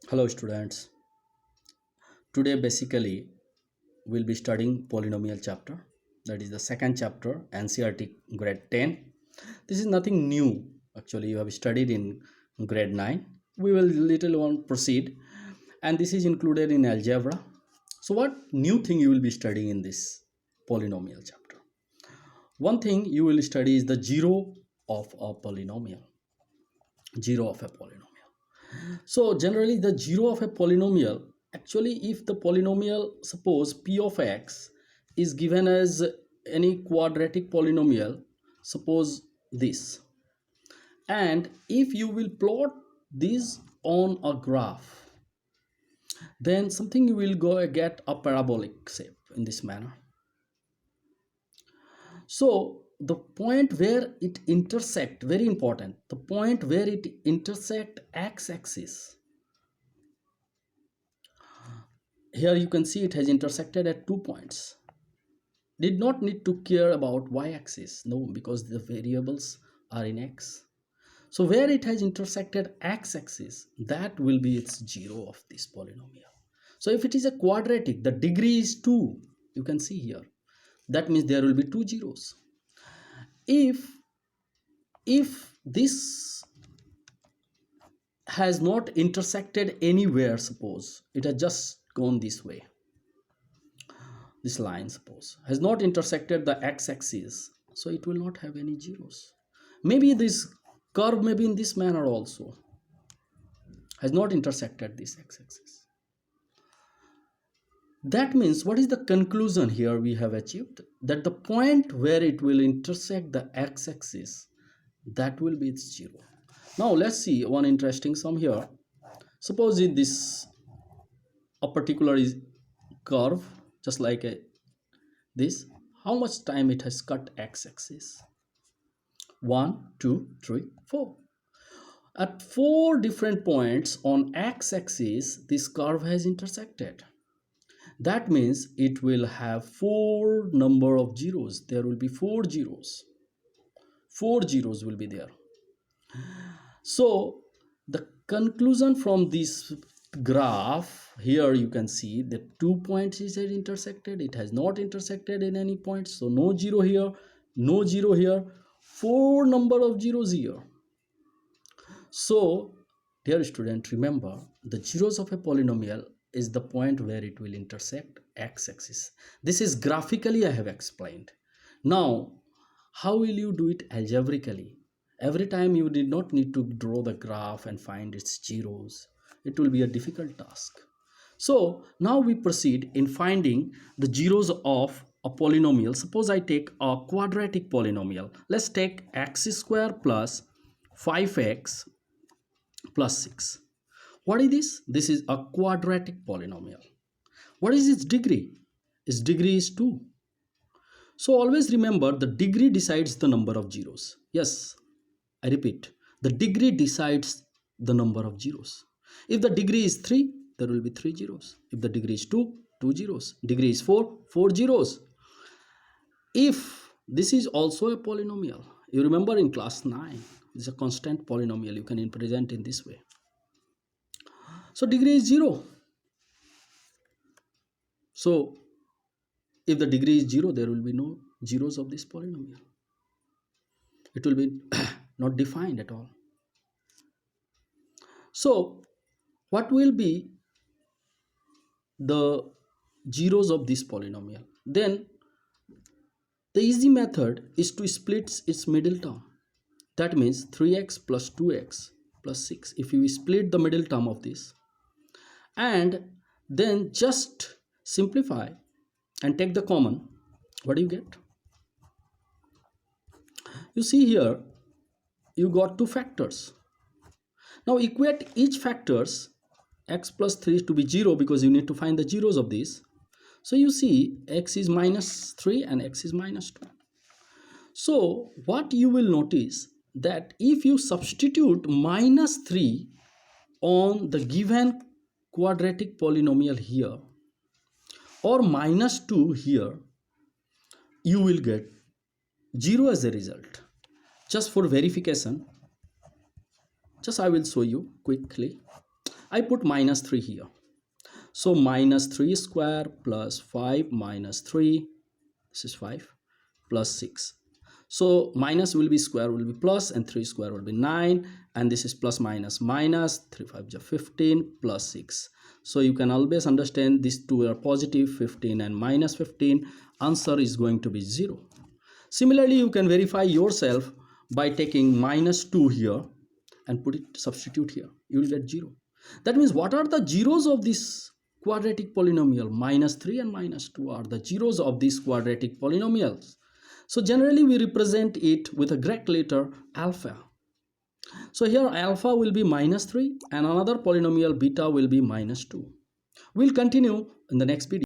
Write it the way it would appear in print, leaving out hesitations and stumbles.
Hello students. Today basically we'll be studying polynomial chapter. That is the second chapter, NCERT grade 10. This is nothing new. Actually, you have studied in grade 9. We will little on proceed, and this is included in algebra. So what new thing you will be studying in this polynomial chapter? One thing you will study is the zero of a polynomial. Zero of a polynomial. So generally the zero of a polynomial, actually if the polynomial, suppose p of x is given as any quadratic polynomial, suppose this, and if you will plot this on a graph, then something you will go get a parabolic shape in this manner. So the point where it intersect, very important, the point where it intersect x-axis, here you can see it has intersected at 2 points. Did not need to care about y-axis, no, because the variables are in x. So where it has intersected x-axis, that will be its zero of this polynomial. So if it is a quadratic, the degree is 2, you can see here, that means there will be 2 zeros. If this has not intersected anywhere, suppose it has just gone this way, this line suppose has not intersected the x-axis, so it will not have any zeros. Maybe this curve may be in this manner also, has not intersected this x-axis. That means what is the conclusion here we have achieved? That the point where it will intersect the x-axis, that will be its zero. Now let's see one interesting sum here. Suppose in this a particular is curve, just like this, how much time it has cut x-axis? 1, 2, 3, 4. At 4 different points on x-axis, this curve has intersected. That means it will have 4 number of zeros. There will be 4 zeros. 4 zeros will be there. So the conclusion from this graph, here you can see that 2 points is intersected. It has not intersected in any point, so no zero here, no zero here, 4 number of zeros here. So dear student, remember the zeros of a polynomial is the point where it will intersect x-axis. This is graphically I have explained. Now how will you do it algebraically? Every time you did not need to draw the graph and find its zeros. It will be a difficult task. So now we proceed in finding the zeros of a polynomial. Suppose I take a quadratic polynomial. Let's take x square plus 5x plus 6. What is this? This is a quadratic polynomial. What is its degree? Its degree is 2. So always remember the degree decides the number of zeros. Yes, I repeat, the degree decides the number of zeros. If the degree is 3, there will be 3 zeros. If the degree is 2, 2 zeros. Degree is 4, 4 zeros. If this is also a polynomial, you remember in class 9, it's a constant polynomial. You can represent in this way. So degree is 0. So if the degree is 0, there will be no zeros of this polynomial. It will be not defined at all. So what will be the zeros of this polynomial? Then the easy method is to split its middle term. That means 3x plus 2x plus 6. If you split the middle term of this and then just simplify and take the common, what do you get? You see here, you got 2 factors. Now equate each factors, x plus 3 to be 0 because you need to find the zeros of this. So you see x is minus 3 and x is minus 2. So what you will notice that if you substitute minus 3 on the given quadratic polynomial here or minus 2 here, you will get 0 as a result. Just for verification, just I will show you quickly. I put minus 3 here. So minus 3 square plus 5 minus 3, this is 5, plus 6. So minus will be square will be plus, and 3 square will be 9, and this is plus minus minus, 3 5 is 15 plus 6. So you can always understand these two are positive, 15 and minus 15. Answer is going to be 0. Similarly, you can verify yourself by taking minus 2 here and put it substitute here. You will get 0. That means what are the zeros of this quadratic polynomial? Minus 3 and minus 2 are the zeros of these quadratic polynomials. So generally we represent it with a Greek letter alpha. So here alpha will be minus 3 and another polynomial beta will be minus 2. We'll continue in the next video.